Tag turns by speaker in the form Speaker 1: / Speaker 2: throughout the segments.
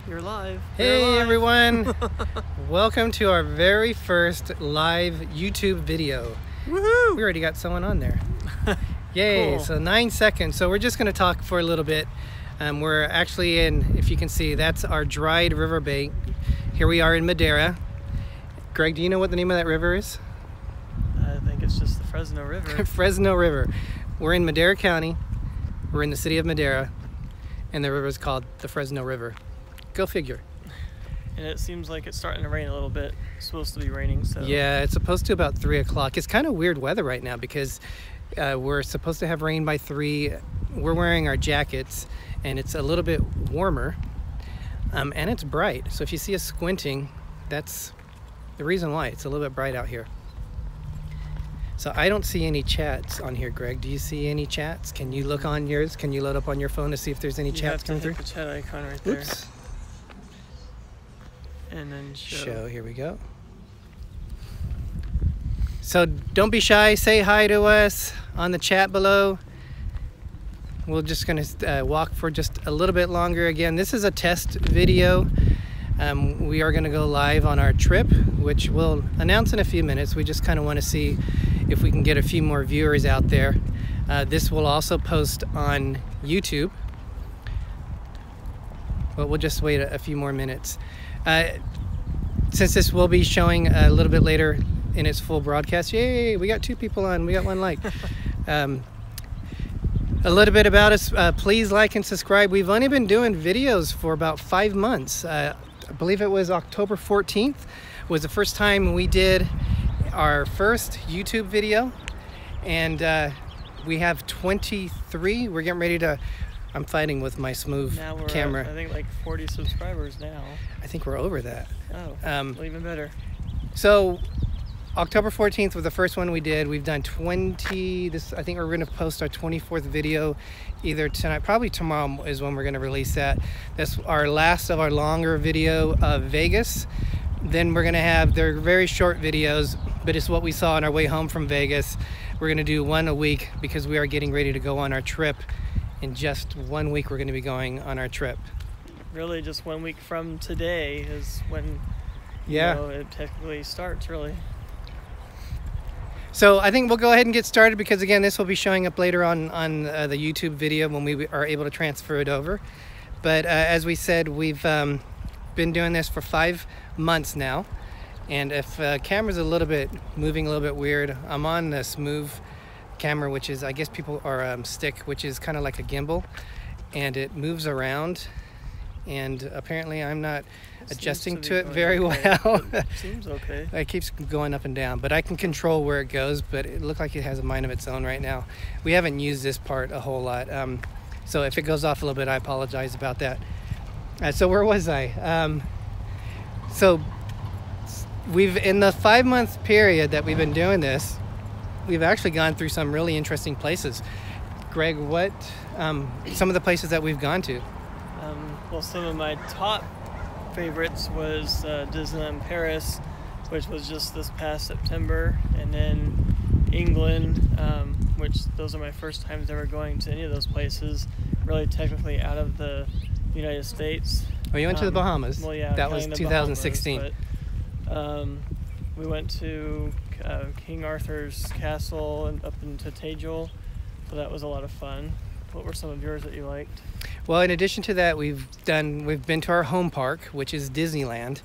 Speaker 1: You're live.
Speaker 2: Hey everyone! Welcome to our very first live YouTube video.
Speaker 1: Woohoo!
Speaker 2: We already got someone on there. Yay!
Speaker 1: Cool.
Speaker 2: So 9 seconds. So we're just going to talk for a little bit. We're actually in, if you can see, that's our dried river bank. Here we are in Madera. Greg, do you know what the name of that river is?
Speaker 1: I think it's just the Fresno River.
Speaker 2: Fresno River. We're in Madera County. We're in the city of Madera, and the river is called the Fresno River. Go figure.
Speaker 1: And it seems like it's starting to rain a little bit. It's supposed to be raining, so...
Speaker 2: Yeah, it's supposed to about 3 o'clock. It's kind of weird weather right now because we're supposed to have rain by 3. We're wearing our jackets, and it's a little bit warmer, and it's bright. So if you see us squinting, that's the reason why. It's a little bit bright out here. So I don't see any chats on here, Greg. Do you see any chats? Can you look on yours? Can you load up on your phone to see if there's any chats coming through?
Speaker 1: You have to hit the chat icon right there.
Speaker 2: Oops.
Speaker 1: And then
Speaker 2: Show, here we go. So don't be shy, say hi to us on the chat below. We're just gonna walk for just a little bit longer. Again, this is a test video. We are gonna go live on our trip, which we'll announce in a few minutes. We just kind of want to see if we can get a few more viewers out there. This will also post on YouTube, but we'll just wait a few more minutes. Since this will be showing a little bit later in its full broadcast, yay, we got 2 people on, we got 1 like. A little bit about us, please like and subscribe. We've only been doing videos for about 5 months. I believe it was October 14th was the first time we did our first YouTube video, and we have 23. We're getting ready to, I'm fighting with my smooth
Speaker 1: now we're
Speaker 2: camera.
Speaker 1: at, I think, like 40 subscribers now.
Speaker 2: I think we're over that.
Speaker 1: Oh, well, even better.
Speaker 2: So October 14th was the first one we did. We've done 20. I think we're going to post our 24th video either tonight, probably tomorrow is when we're going to release that. That's our last of our longer video of Vegas. Then we're going to have, they're very short videos, but it's what we saw on our way home from Vegas. We're going to do 1 a week because we are getting ready to go on our trip. In just 1 week, we're going to be going on our trip.
Speaker 1: Really, just 1 week from today is when you know, it technically starts, really.
Speaker 2: So I think we'll go ahead and get started because, again, this will be showing up later on the YouTube video when we are able to transfer it over. But as we said, we've been doing this for 5 months now. And if camera's moving a little bit weird, I'm on the smooth camera, which is, I guess people are stick, which is kind of like a gimbal, and it moves around, and apparently I'm not adjusting to it very well.
Speaker 1: Seems okay.
Speaker 2: It keeps going up and down, but I can control where it goes, but it looks like it has a mind of its own right now. We haven't used this part a whole lot, so if it goes off a little bit, I apologize about that. So where was I? So we've, in the 5-month period that we've been doing this, we've actually gone through some really interesting places. Greg, what some of the places that we've gone to?
Speaker 1: Well, some of my top favorites was Disneyland Paris, which was just this past September, and then England, which those are my first times ever going to any of those places, really technically out of the United States.
Speaker 2: Oh, you went to the Bahamas?
Speaker 1: Well, yeah,
Speaker 2: that was 2016.
Speaker 1: Bahamas, but, we went to King Arthur's castle and up into Tejol, so that was a lot of fun. What were some of yours that you liked?
Speaker 2: Well, in addition to that, we've been to our home park, which is Disneyland.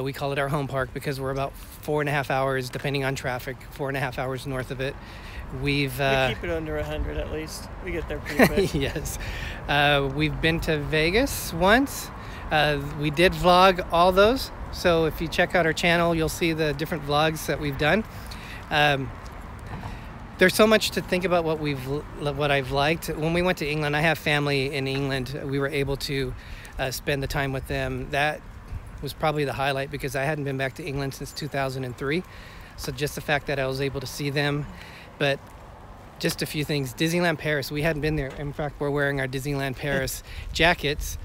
Speaker 2: We call it our home park because we're about 4.5 hours, depending on traffic, 4.5 hours north of it. We keep
Speaker 1: it under 100 at least. We get there pretty quick.
Speaker 2: Yes. We've been to Vegas once. We did vlog all those. So if you check out our channel, you'll see the different vlogs that we've done. There's so much to think about what I've liked. When we went to England, I have family in England. We were able to spend the time with them. That was probably the highlight because I hadn't been back to England since 2003. So just the fact that I was able to see them. But just a few things. Disneyland Paris, we hadn't been there. In fact, we're wearing our Disneyland Paris jackets.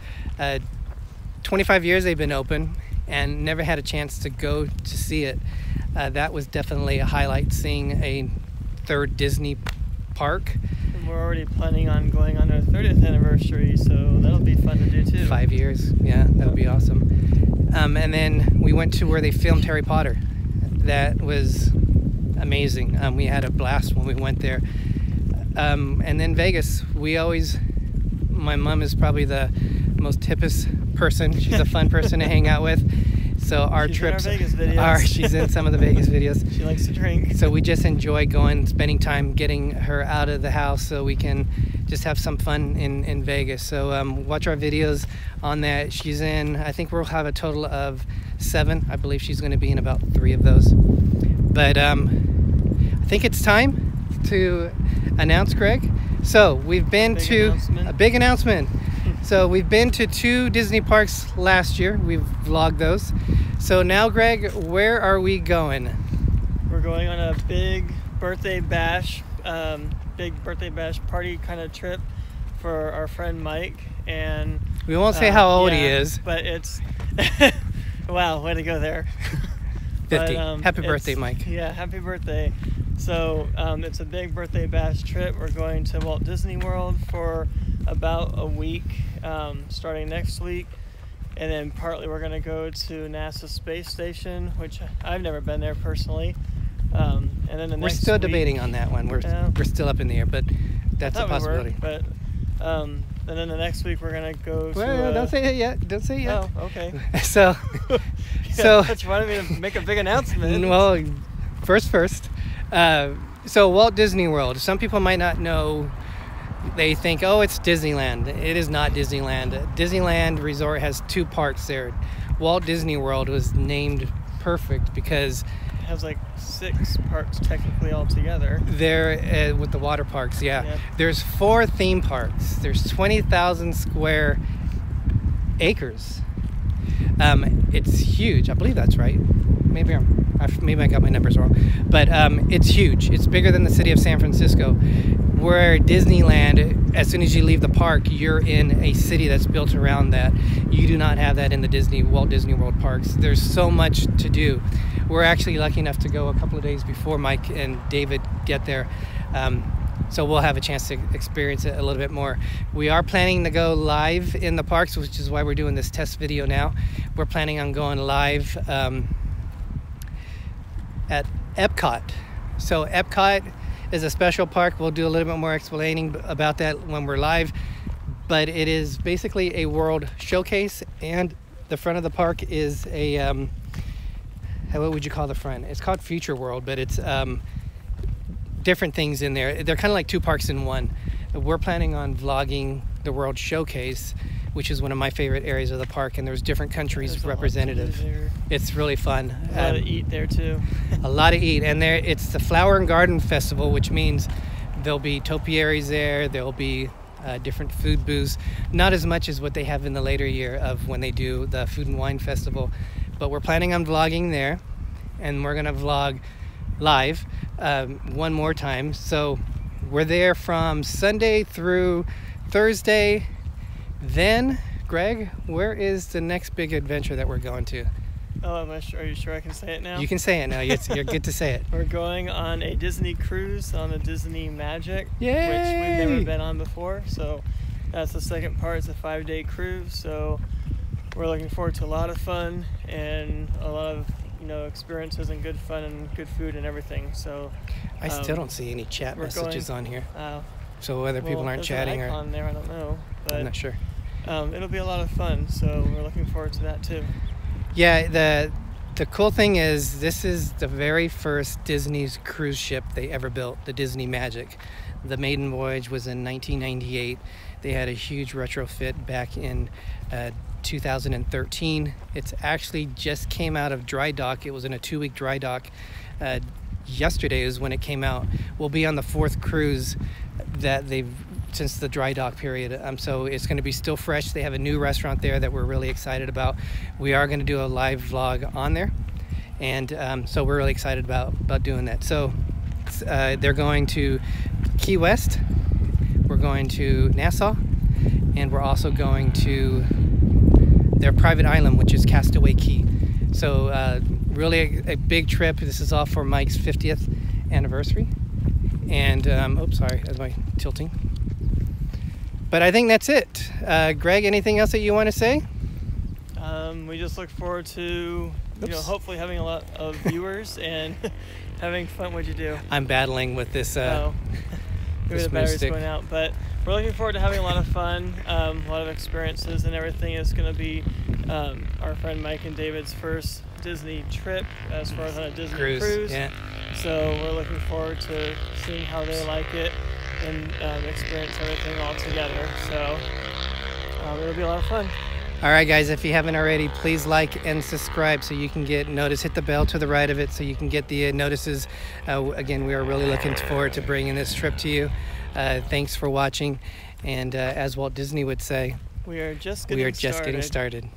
Speaker 2: 25 years they've been open and never had a chance to go to see it. That was definitely a highlight, seeing a 3rd Disney park.
Speaker 1: And we're already planning on going on our 30th anniversary, so that'll be fun to do too.
Speaker 2: 5 years. Yeah, that would be awesome. And then we went to where they filmed Harry Potter. That was amazing. We had a blast when we went there. And then Vegas. My mom is probably the most hippest person. She's a fun person to hang out with. So our trips she's in some of the Vegas videos.
Speaker 1: She likes to drink.
Speaker 2: So we just enjoy spending time getting her out of the house so we can just have some fun in Vegas. So watch our videos on that. She's in, I think we'll have a total of 7. I believe she's going to be in about 3 of those. But I think it's time to announce, Greg. So we've been to a big announcement. So we've been to 2 Disney parks last year. We've vlogged those. So now, Greg, where are we going?
Speaker 1: We're going on a big birthday bash party kind of trip for our friend Mike. And
Speaker 2: we won't say how old he is.
Speaker 1: But it's, wow, way to go there.
Speaker 2: 50. Happy birthday, Mike.
Speaker 1: Yeah, happy birthday. So it's a big birthday bash trip. We're going to Walt Disney World for about a week, starting next week, and then partly we're going to go to NASA Space Station, which I've never been there personally. And then
Speaker 2: we're still debating on that one. We're still up in the air, but that's a possibility.
Speaker 1: And then the next week we're going to go
Speaker 2: to... Don't say it yet. Don't say it yet.
Speaker 1: Oh, okay.
Speaker 2: So
Speaker 1: that's wanted me to make a big announcement.
Speaker 2: Well, first. So Walt Disney World. Some people might not know. They think, oh, it's Disneyland. It is not Disneyland. Disneyland Resort has 2 parks there. Walt Disney World was named perfect because
Speaker 1: it has like 6 parks technically altogether.
Speaker 2: There with the water parks, yeah. Yep. There's 4 theme parks. There's 20,000 square acres. It's huge. I believe that's right. Maybe I got my numbers wrong, but it's huge. It's bigger than the city of San Francisco. Where Disneyland, as soon as you leave the park, you're in a city that's built around that. You do not have that in the Walt Disney World parks. There's so much to do. We're actually lucky enough to go a couple of days before Mike and David get there. So we'll have a chance to experience it a little bit more. We are planning to go live in the parks, which is why we're doing this test video now. We're planning on going live at Epcot. So Epcot is a special park. We'll do a little bit more explaining about that when we're live, but it is basically a world showcase, and the front of the park is a what would you call the front? It's called Future World, but it's different things in there. They're kind of like 2 parks in one. We're planning on vlogging the World Showcase, which is one of my favorite areas of the park, and there's different countries represented. It's really fun.
Speaker 1: A lot to eat there too.
Speaker 2: A lot to eat, and it's the Flower and Garden Festival, which means there'll be topiaries there. There'll be different food booths, not as much as what they have in the later year of when they do the Food and Wine Festival. But we're planning on vlogging there, and we're gonna vlog live one more time. So we're there from Sunday through Thursday. Then, Greg, where is the next big adventure that we're going to?
Speaker 1: Oh, are you sure I can say it now?
Speaker 2: You can say it now. You're good to say it.
Speaker 1: We're going on a Disney cruise on the Disney Magic,
Speaker 2: Yay!
Speaker 1: Which we've never been on before. So that's the second part. It's a 5-day cruise. So we're looking forward to a lot of fun and a lot of experiences and good fun and good food and everything. So
Speaker 2: I still don't see any chat messages on here. So whether people aren't chatting
Speaker 1: or there, I don't know. But
Speaker 2: I'm not sure.
Speaker 1: It'll be a lot of fun, so we're looking forward to that too.
Speaker 2: Yeah, the cool thing is this is the very first Disney's cruise ship they ever built, the Disney Magic. The maiden voyage was in 1998. They had a huge retrofit back in 2013. It's actually just came out of dry dock. It was in a 2-week dry dock. Yesterday is when it came out. We'll be on the 4th cruise that since the dry dock period. So it's going to be still fresh. They have a new restaurant there that we're really excited about. We are going to do a live vlog on there, and so we're really excited about doing that. So they're going to Key West, we're going to Nassau, and we're also going to their private island, which is Castaway Cay. So really a big trip. This is all for Mike's 50th anniversary. And oops, sorry, that's my tilting. But I think that's it. Greg, anything else that you want to say?
Speaker 1: We just look forward to, hopefully having a lot of viewers and having fun. What'd you do?
Speaker 2: I'm battling with this.
Speaker 1: Maybe
Speaker 2: this
Speaker 1: the battery's
Speaker 2: stick.
Speaker 1: going out. But we're looking forward to having a lot of fun, a lot of experiences, and everything is going to be our friend Mike and David's first Disney trip as far as on a Disney cruise.
Speaker 2: Yeah.
Speaker 1: So we're looking forward to seeing how they like it and experience everything all together. So it'll be a lot of fun.
Speaker 2: All right, guys, if you haven't already, please like and subscribe so you can get notice. Hit the bell to the right of it so you can get the notices. Again, we are really looking forward to bringing this trip to you. Thanks for watching. And as Walt Disney would say,
Speaker 1: we are just getting started.